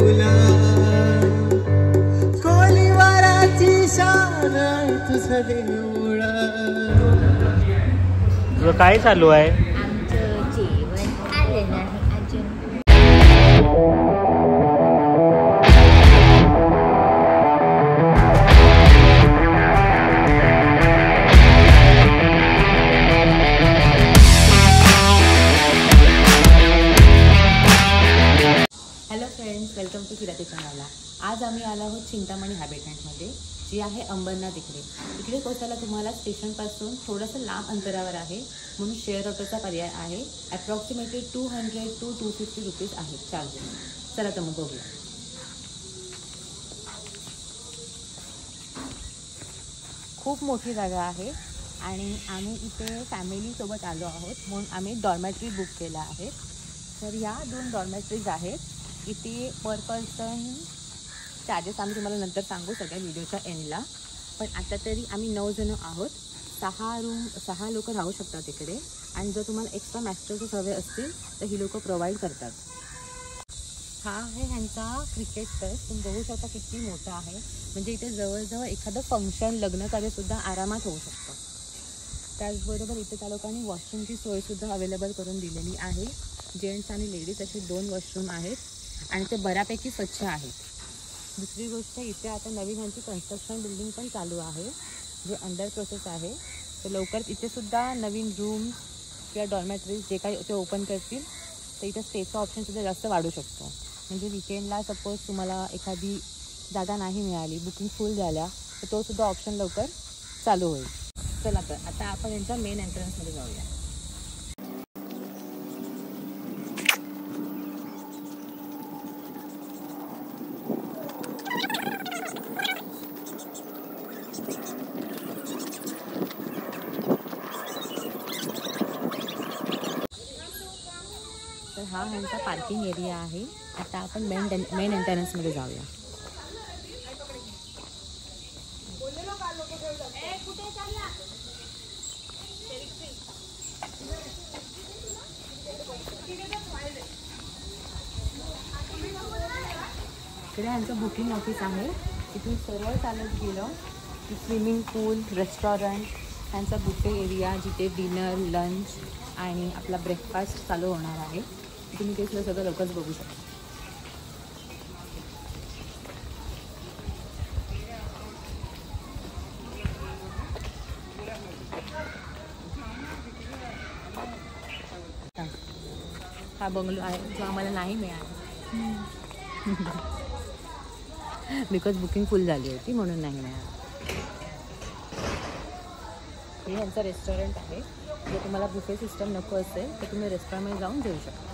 तुला कोलीवाराची शान तुझं देवळा. तुझं काय चालू आहे? आमचं जेवण आलं नाही अजून. Hello friends, welcome to Kirati चॅनलला. आज आम्ही आलो आहोत चिंतामणी हॅबिटॅटमध्ये, जी आहे अंबरनाथ इकडे. इकडे पोहोचायला तुम्हाला स्टेशनपासून थोडंसं लांब अंतरावर आहे, म्हणून शेअर ऑटोचा पर्याय आहे. ॲप्रॉक्सिमेटली 200 to 250 रुपीज आहेत चार्जेस. चला तर मग बघूया. खूप मोठी जागा आहे आणि आम्ही इथे फॅमिलीसोबत आलो आहोत, म्हणून आम्ही डॉर्मॅटरी बुक केला आहे. तर या 2 डॉर्मॅटरीज आहेत. इथे पर पर्सन चार्जेस आम्ही तुम्हाला नंतर सांगू सगळ्या व्हिडिओच्या एंडला. पण आता तरी आम्ही 9 जण आहोत. 6 लोक राहू शकतात इकडे. आणि जर तुम्हाला एक्स्ट्रा मॅस्टरचे हवे असतील तर ही लोक प्रोव्हाइड करतात. हा आहे ह्यांचा क्रिकेट टर्फ. तुम्ही बघू शकता किती मोठा आहे. म्हणजे इथे जवळजवळ एखादं फंक्शन, लग्नकार्यसुद्धा आरामात होऊ शकतं. त्याचबरोबर इथे त्या लोकांनी वॉशरूमची सोयसुद्धा अवेलेबल करून दिलेली आहे. जेंट्स आणि लेडीज असे 2 वॉशरूम आहेत आणि ते बऱ्यापैकी स्वच्छ आहेत. दुसरी गोष्ट, इथे आता नवीन ह्यांची कन्स्ट्रक्शन बिल्डिंग पण चालू आहे, जे अंडर प्रोसेस आहे. तर लवकरच इथेसुद्धा नवीन रूम्स किंवा डॉर्मॅटरीज जे काही ते ओपन करतील, तर इथे स्टेचा ऑप्शनसुद्धा जास्त वाढू शकतो. म्हणजे विकेंडला सपोज तुम्हाला एखादी जागा नाही मिळाली, बुकिंग फुल झाल्या, तर तोसुद्धा ऑप्शन लवकर चालू होईल. चला तर आता आपण यांच्या मेन एंट्रन्समध्ये जाऊया. तर हा ह्यांचा पार्किंग एरिया आहे. आता आपण मेन एंट्रन्समध्ये जाऊया. इकडे ह्यांचं बुकिंग ऑफिस आहे. इथून सरळ चालत गेलं की स्विमिंग पूल, रेस्टॉरंट, ह्यांचा बुफे एरिया, जिथे डिनर, लंच आणि आपला ब्रेकफास्ट चालू होणार आहे. तुम्ही ते सगळं लवकरच बघू शकता. हा बंगलो आहे जो आम्हाला नाही मिळाला, बिकॉज बुकिंग फुल झाली होती म्हणून नाही मिळालं. हे ह्यांचं रेस्टॉरंट आहे. जर तुम्हाला बुफे सिस्टम नको असेल तर तुम्ही रेस्टॉरंटमध्ये जाऊन जेवू शकता.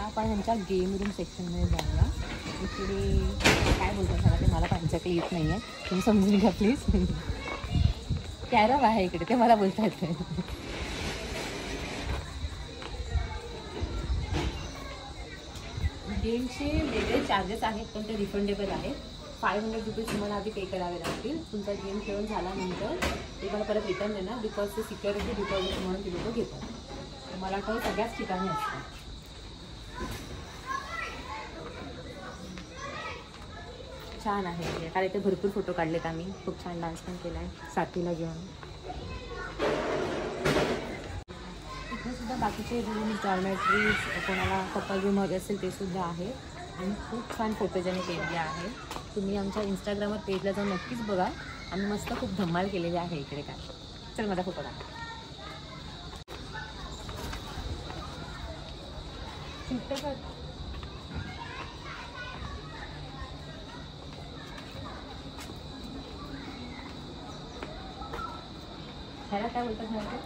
आपण ह्यांच्या गेम रूम सेक्शनमध्ये जाऊया. इकडे काय बोलतात मला ते मला त्यांच्याकडे येत नाही आहे, तुम्ही समजून घ्या प्लीज. कॅरम आहे इकडे, ते मला बोलता येत नाही. गेमचे वेगळे चार्जेस आहेत, पण ते रिफंडेबल आहेत. 500 रुपीज तुम्हाला आधी पे करावे लागतील. तुमचा गेम खेळून झाल्यानंतर ते मला परत रिटर्न देणार, बिकॉज ते सिक्युरिटी डिपॉझिट म्हणून ते लोक घेतात. मला वाटतं सगळ्याच ठिकाणी असतं. छान आहे कारण इथे भरपूर फोटो काढलेत आम्ही. खूप छान डान्स पण केला आहे साथीला घेऊन. इथे सुद्धा बाकीचे रूम्स, डॉर्मॅटरीज, कोणाला कपल रूम हवे असेल ते सुद्धा आहे. आणि खूप छान फोटोजेनिक एरिया आहे. तुम्ही आमच्या इंस्टाग्रामवर पेजला जाऊन नक्कीच बघा. आम्ही मस्त खूप धमाल केलेली आहे इकडे. काय चल माझा फोटो काढा. ह्याला काय बोलतात माहिती?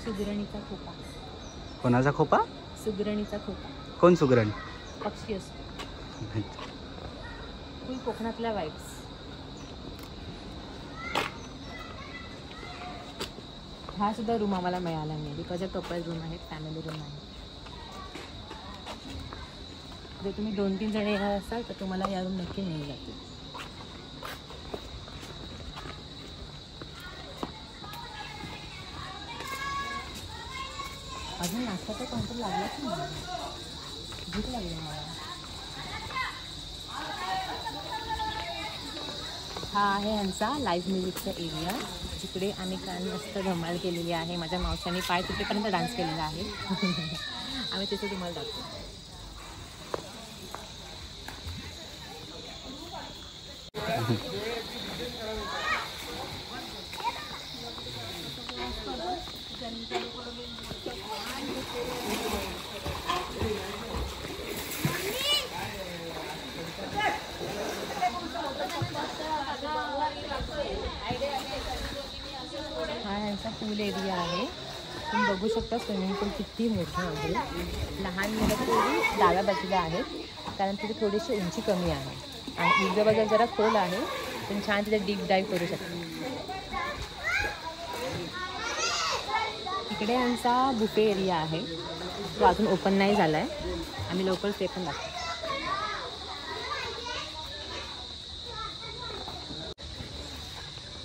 सुगरणीचा खोपा. कोणाचा खोपा? सुगरणीचा खोपा. कोण सुगरण? पक्षी असतो. फुल कोकणातल्या वाईब्स. हा सुद्धा रूम आम्हाला मिळाला नाही बिकॉज कपल रूम आहेत, फॅमिली रूम आहे. जर तुम्ही 2-3 जण येणार असाल तर तुम्हाला या रूम नक्की मिळून जातील. अजून नाश्त्याचा काउंटर लागलाच नाही, भूक लागली मला. हा आहे यांचा लाईव्ह म्युझिकचा एरिया, जिकडे आम्ही काल मस्त धमाल केलेली आहे. माझ्या मावशाने पाय तुटेपर्यंत डान्स केलेला आहे. आम्ही तिथे तुम्हाला दाखवतो. हा यांचा पूल एरिया आहे. तुम्ही बघू शकता स्विमिंग पूल किती मोठं आहे. लहान मुलं थोडी डाव्या बाजूला आहेत कारण तिथे थोडीशी उंची कमी आहे आणि उजव्या बाजूला जरा खोल आहे. तुम्ही छान तिथे डीप डाईव्ह करू शकता. इकडे यांचा बुफे एरिया आहे, तो अजून ओपन नाही झाला आहे. आम्ही लवकर ते पण दाखवतो.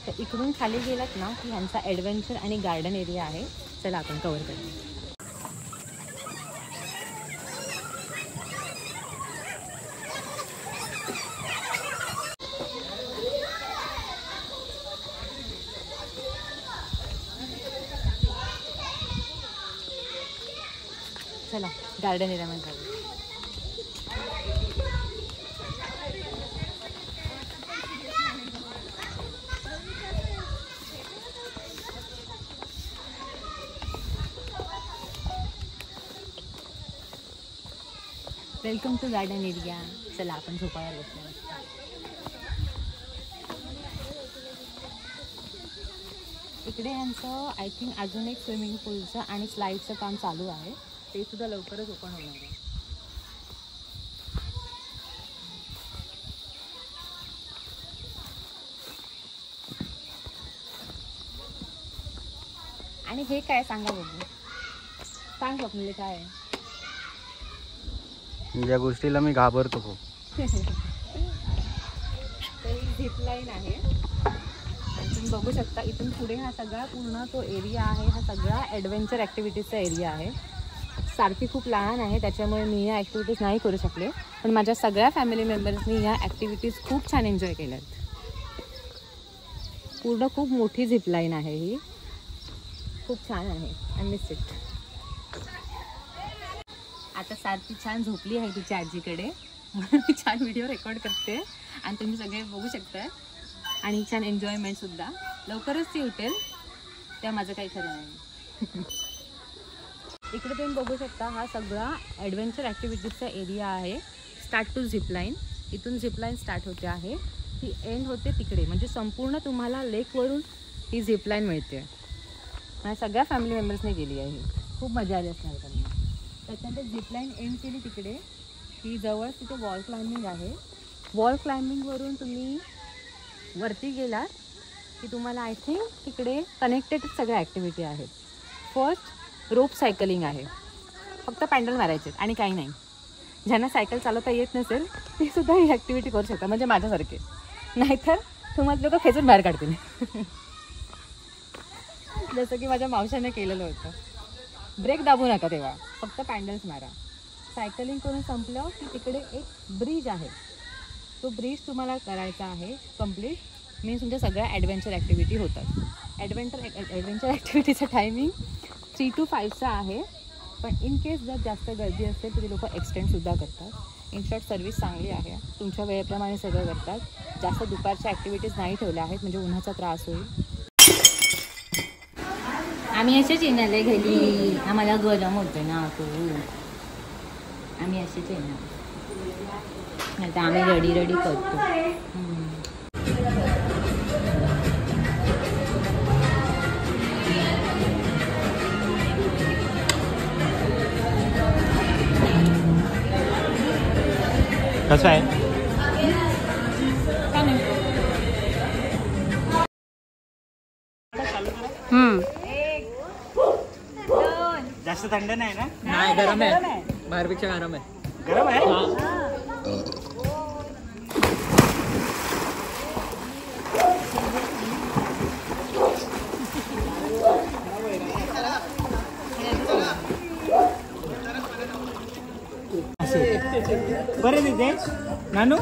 तर इकडून खाली गेलात ना की ह्यांचा ॲडव्हेंचर आणि गार्डन एरिया आहे. चला आपण कवर करूया. चला गार्डन एरियामध्ये जाऊ. Welcome to garden area. चला आपण झोपायला बसलो. इकडे यांचं आय थिंक अजून एक स्विमिंग पूलचं आणि स्लाईडचं काम चालू आहे. ते सुद्धा लवकरच ओपन होणार आहे. आणि हे काय सांगा बघू. सांग स्वप्नील काय आहे. या गोष्टीला मी घाबरतो खूप. तर ही झिप लाईन आहे आणि तुम्ही बघू शकता इथून पुढे हा सगळा पूर्ण तो एरिया आहे. हा सगळा ॲडव्हेंचर ॲक्टिव्हिटीजचा एरिया आहे. सारखी खूप लहान आहे त्याच्यामुळे मी या ॲक्टिव्हिटीज नाही करू शकले, पण माझ्या सगळ्या फॅमिली मेंबर्सनी या ॲक्टिव्हिटीज खूप छान एन्जॉय केल्यात. पूर्ण खूप मोठी झिप लाईन आहे ही, खूप छान आहे. I miss it. आता सारखी छान झोपली आहे तिच्या आजीकडे. मी छान व्हिडिओ रेकॉर्ड करते आणि तुम्ही सगळे बघू शकता आणि छान एन्जॉयमेंटसुद्धा. लवकरच ती उठेल, त्या माझं काही खरं नाही. इकडे तुम्ही बघू शकता हा सगळा ॲडव्हेंचर ॲक्टिव्हिटीजचा एरिया आहे. Start to zipline. इथून झिपलाईन स्टार्ट होते आहे, ती एंड होते तिकडे. म्हणजे संपूर्ण तुम्हाला लेकवरून ही झिपलाईन मिळते. माझ्या सगळ्या फॅमिली मेंबर्सने गेली आहे. खूप मजा आली असणार त्यांना. त्याच्यानंतर झिपलाईन एंड केली तिकडे की जवळ तिथे वॉल क्लाइम्बिंग आहे. वॉल क्लाइम्बिंगवरून तुम्ही वरती गेलात की तुम्हाला आय थिंक तिकडे कनेक्टेड सगळ्या ॲक्टिव्हिटी आहेत. फर्स्ट रोप सायकलिंग आहे, फक्त पॅन्डल मारायचे आणि काही नाही. ज्यांना सायकल चालवता येत नसेल ते सुद्धा ही ॲक्टिव्हिटी करू शकता, म्हणजे माझ्यासारखे. नाहीतर तुम्हाला लोक खेचून बाहेर काढतील. जसं की माझ्या मावशाने केलेलं होतं. ब्रेक दाबू नका तेव्हा, फक्त पॅन्डल्स मारा. सायकलिंग करून संपलं की तिकडे एक ब्रिज आहे, तो ब्रिज तुम्हाला करायचा आहे कंप्लीट. मीन्स तुमच्या सगळ्या ॲडव्हेंचर ॲक्टिव्हिटी होतात. ॲडव्हेंचर ॲक्टिव्हिटीचं टायमिंग 3 to 5चा आहे, पण इन केस जर जास्त गर्दी असेल तर ते लोक एक्सटेंडसुद्धा करतात. इन शॉर्ट सर्विस चांगली आहे, तुमच्या वेळेप्रमाणे सगळं करतात. जास्त दुपारच्या ॲक्टिव्हिटीज नाही ठेवल्या आहेत म्हणजे उन्हाचा त्रास होईल. आम्ही असेच येणार घरी, आम्हाला गरम होतं ना खूप. आम्ही असेच येणार, नाही तर आम्ही रडी करतो. कसं आहे? जास्त थंड नाही ना? नाही गरम आहे बाहेरपेक्षा गरम आहे. गरम आहे. बरं येते नानू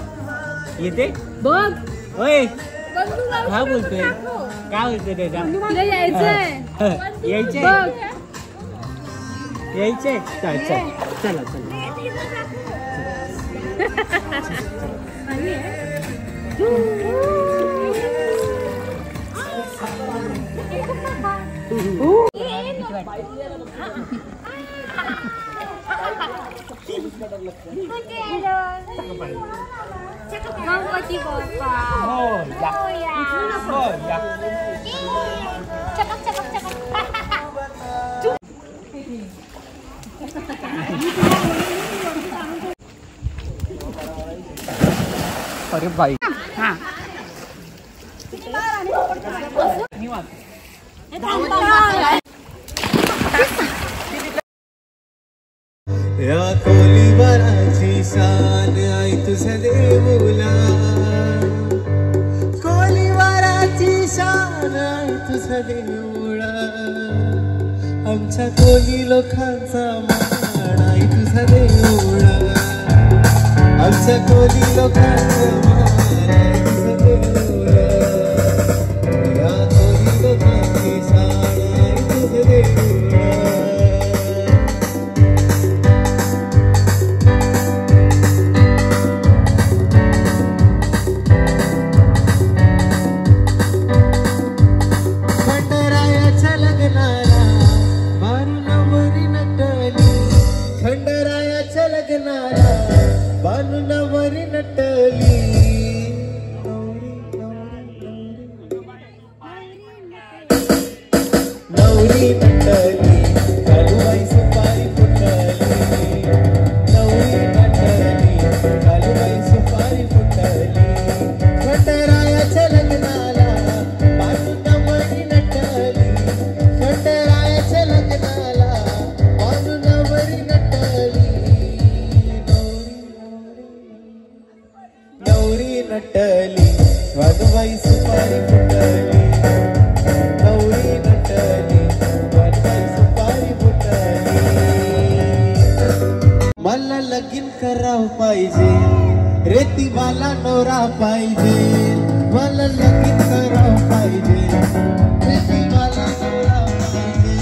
येते बघ होय काय बोलतोय काय बोलतोय त्याचा तुला यायचंय यायचे यायचे चल चल चला चला गणपती बाप्पा चकक चकक चकक अरे बाई या कोलीवराची शान आई तुझ्या देऊला कोलीवराची शान आई तुझ्या देऊळा आमच्या कोली लोकांचा मान आई तुझा देऊळा आमच्या कोली लोकांचा मान आई तुझा देऊळा या कोली लोकांची शान आई तुझा देऊळा बानुनवरी नटली नवरी नटली कालूबाई सुपारी फुटली नवरी नटली कालूबाई सुपारी फुटली खंडरायाच्या लग्नाला बानुनवरी नटली खंडरायाच्या लग्नाला बानुनवरी नटली नवरी नटली वाघबाई सुपारी फुटली नवरी नटली वाघबाई सुपारी फुटली मला लगीन करावं पाहिजे रेतीवाला नवरा पाहिजे मला लगीन करावं पाहिजे रेतीवाला नवरा पाहिजे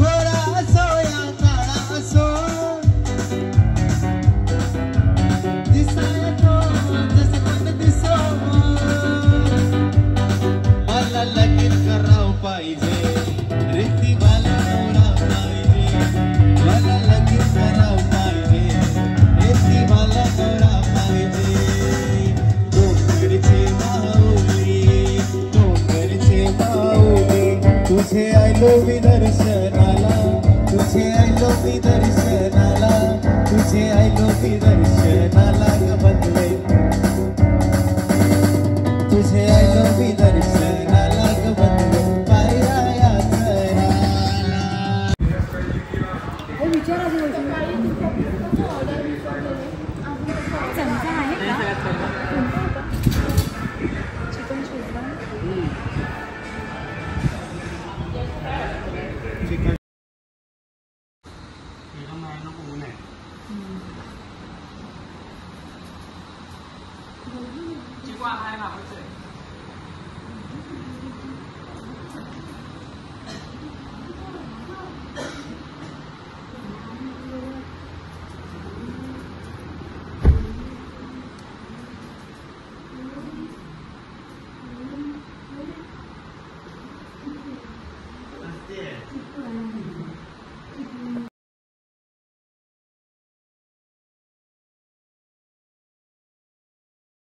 गोरा असो या काळा असो मला लगीन करावं पाहिजे रेतीवाला नवरा पाहिजे मला लगीन करावं पाहिजे रेतीवाला नवरा पाहिजे डोंगरचे माऊली तुझे आयलो मी दर्शनाला तुझे आयलो मी दर्शनाला तुझे आयलो मी दर्शनाला ग बदले तुझे आयलो मी दर्शनाला ग बदले पायराया चमचा आहे का चिकन चिकन